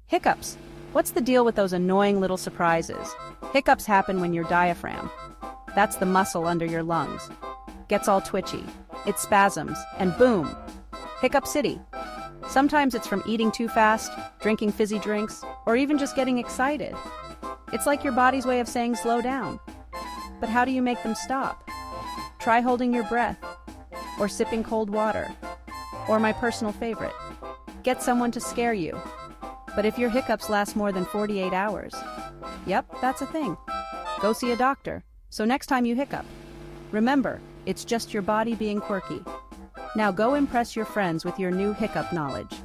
Hiccups. What's the deal with those annoying little surprises? Hiccups happen when your diaphragm, that's the muscle under your lungs, gets all twitchy. It spasms, and boom! Hiccup City. Sometimes it's from eating too fast, drinking fizzy drinks, or even just getting excited. It's like your body's way of saying slow down. But how do you make them stop? Try holding your breath, or sipping cold water, or my personal favorite, get someone to scare you. But if your hiccups last more than 48 hours, yep, that's a thing. Go see a doctor. So next time you hiccup, remember, it's just your body being quirky. Now go impress your friends with your new hiccup knowledge.